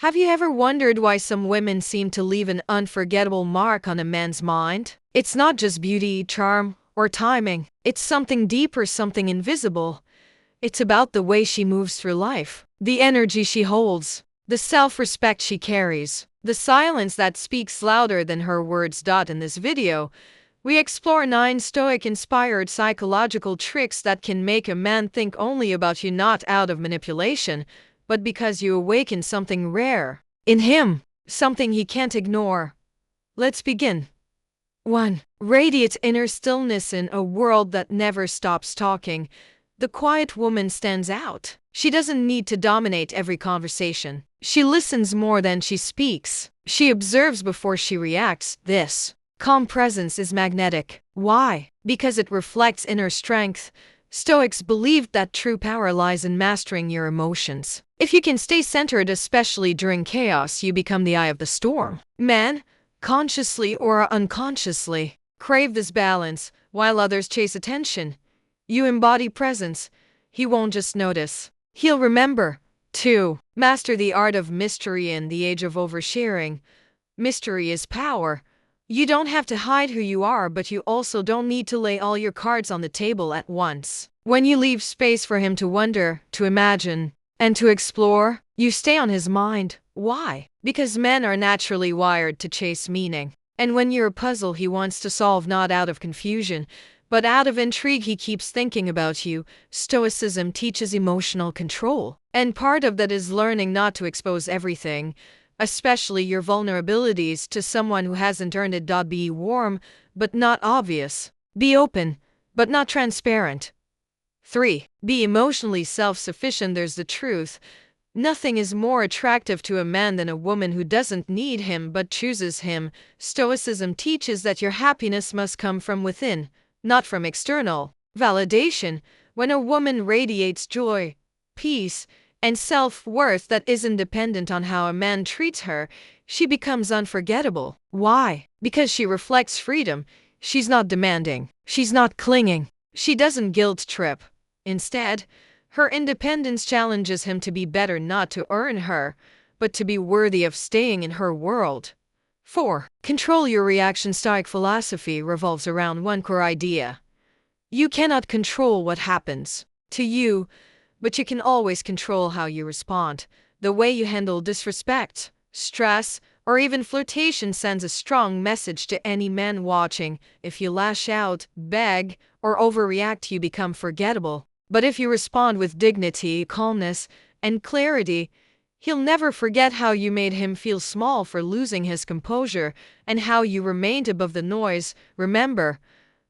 Have you ever wondered why some women seem to leave an unforgettable mark on a man's mind? It's not just beauty, charm, or timing. It's something deeper, something invisible. It's about the way she moves through life, the energy she holds, the self-respect she carries, the silence that speaks louder than her words. In this video, we explore 9 Stoic-inspired psychological tricks that can make a man think only about you, not out of manipulation, but because you awaken something rare in him, something he can't ignore. Let's begin. 1. Radiate inner stillness. In a world that never stops talking, the quiet woman stands out. She doesn't need to dominate every conversation. She listens more than she speaks. She observes before she reacts. This calm presence is magnetic. Why? Because it reflects inner strength. Stoics believed that true power lies in mastering your emotions. If you can stay centered, especially during chaos, you become the eye of the storm. Men, consciously or unconsciously, crave this balance. While others chase attention, you embody presence. He won't just notice, he'll remember. 2. Master the art of mystery. In the age of oversharing, mystery is power. You don't have to hide who you are, but you also don't need to lay all your cards on the table at once. When you leave space for him to wonder, to imagine, and to explore, you stay on his mind. Why? Because men are naturally wired to chase meaning. And when you're a puzzle he wants to solve, not out of confusion, but out of intrigue. He keeps thinking about you. Stoicism teaches emotional control, and part of that is learning not to expose everything, especially your vulnerabilities, to someone who hasn't earned it. Be warm, but not obvious. Be open, but not transparent. 3. Be emotionally self-sufficient. There's the truth. Nothing is more attractive to a man than a woman who doesn't need him but chooses him. Stoicism teaches that your happiness must come from within, not from external validation. When a woman radiates joy, peace, and self-worth that isn't dependent on how a man treats her, she becomes unforgettable. Why? Because she reflects freedom. She's not demanding. She's not clinging. She doesn't guilt trip. Instead, her independence challenges him to be better, not to earn her, but to be worthy of staying in her world. 4. Control your reaction. Stoic philosophy revolves around one core idea. You cannot control what happens to you, but you can always control how you respond. The way you handle disrespect, stress, or even flirtation sends a strong message to any man watching. If you lash out, beg, or overreact, you become forgettable. But if you respond with dignity, calmness, and clarity, he'll never forget how you made him feel small for losing his composure, and how you remained above the noise. Remember,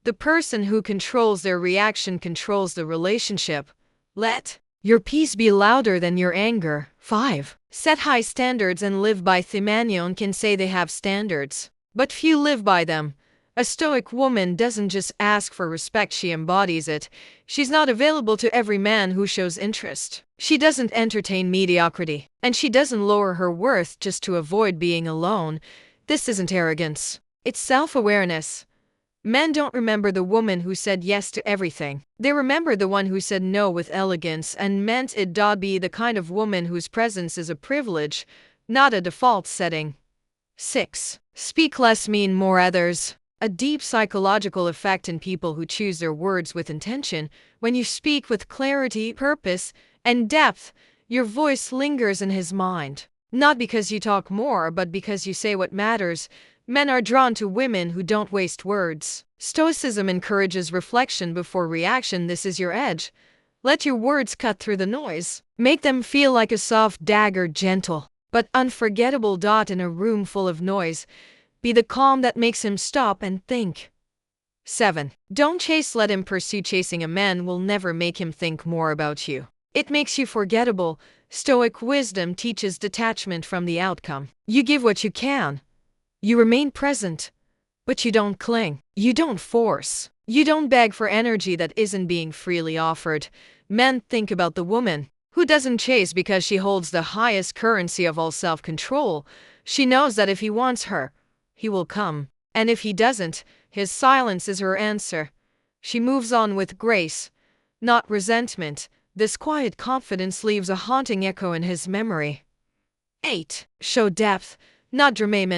the person who controls their reaction controls the relationship. Let your peace be louder than your anger. 5. Set high standards and live by them. Many can say they have standards, but few live by them. A Stoic woman doesn't just ask for respect, she embodies it. She's not available to every man who shows interest. She doesn't entertain mediocrity, and she doesn't lower her worth just to avoid being alone. This isn't arrogance, it's self-awareness. Men don't remember the woman who said yes to everything. They remember the one who said no with elegance and meant it. Be the kind of woman whose presence is a privilege, not a default setting. 6. Speak less, mean more. Others. A deep psychological effect in people who choose their words with intention. When you speak with clarity, purpose, and depth, your voice lingers in his mind. Not because you talk more, but because you say what matters. Men are drawn to women who don't waste words. Stoicism encourages reflection before reaction. This is your edge. Let your words cut through the noise. Make them feel like a soft dagger, gentle but unforgettable. In a room full of noise, be the calm that makes him stop and think. 7. Don't chase, let him pursue. Chasing a man will never make him think more about you. It makes you forgettable. Stoic wisdom teaches detachment from the outcome. You give what you can. You remain present, but you don't cling. You don't force. You don't beg for energy that isn't being freely offered. Men think about the woman who doesn't chase because she holds the highest currency of all, self-control. She knows that if he wants her, he will come, and if he doesn't, his silence is her answer. She moves on with grace, not resentment. This quiet confidence leaves a haunting echo in his memory. 8. Show depth, not drama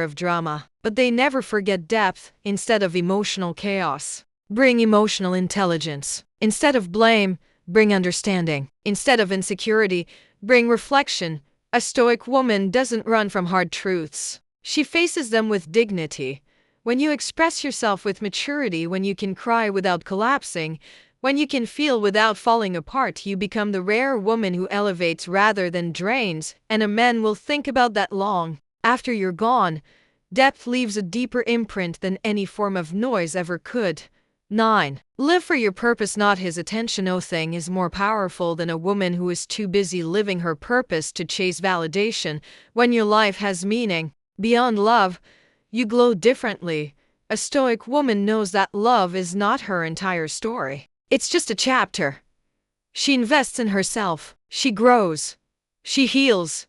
of drama, but they never forget depth instead of emotional chaos. Bring emotional intelligence. Instead of blame, bring understanding. Instead of insecurity, bring reflection. A Stoic woman doesn't run from hard truths. She faces them with dignity. When you express yourself with maturity, when you can cry without collapsing, when you can feel without falling apart, you become the rare woman who elevates rather than drains, and a man will think about that long after you're gone. Depth leaves a deeper imprint than any form of noise ever could. 9. Live for your purpose, not his attention. Nothing is more powerful than a woman who is too busy living her purpose to chase validation. When your life has meaning beyond love, you glow differently. A Stoic woman knows that love is not her entire story. It's just a chapter. She invests in herself. She grows. She heals.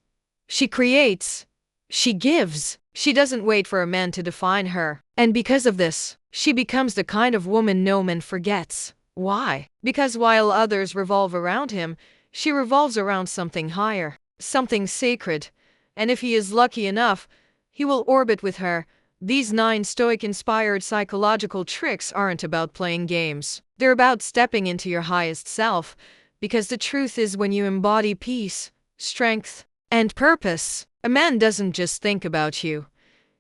She creates. She gives. She doesn't wait for a man to define her. And because of this, she becomes the kind of woman no man forgets. Why? Because while others revolve around him, she revolves around something higher, something sacred. And if he is lucky enough, he will orbit with her. These 9 Stoic-inspired psychological tricks aren't about playing games. They're about stepping into your highest self. Because the truth is, when you embody peace, strength, and purpose, a man doesn't just think about you.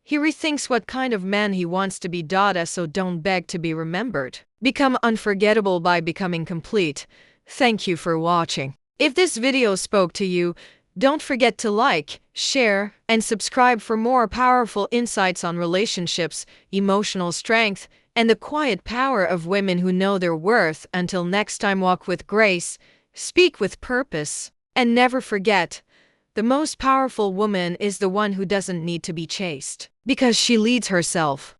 He rethinks what kind of man he wants to be. So don't beg to be remembered. Become unforgettable by becoming complete. Thank you for watching. If this video spoke to you, don't forget to like, share, and subscribe for more powerful insights on relationships, emotional strength, and the quiet power of women who know their worth. Until next time, walk with grace, speak with purpose, and never forget, the most powerful woman is the one who doesn't need to be chased, because she leads herself.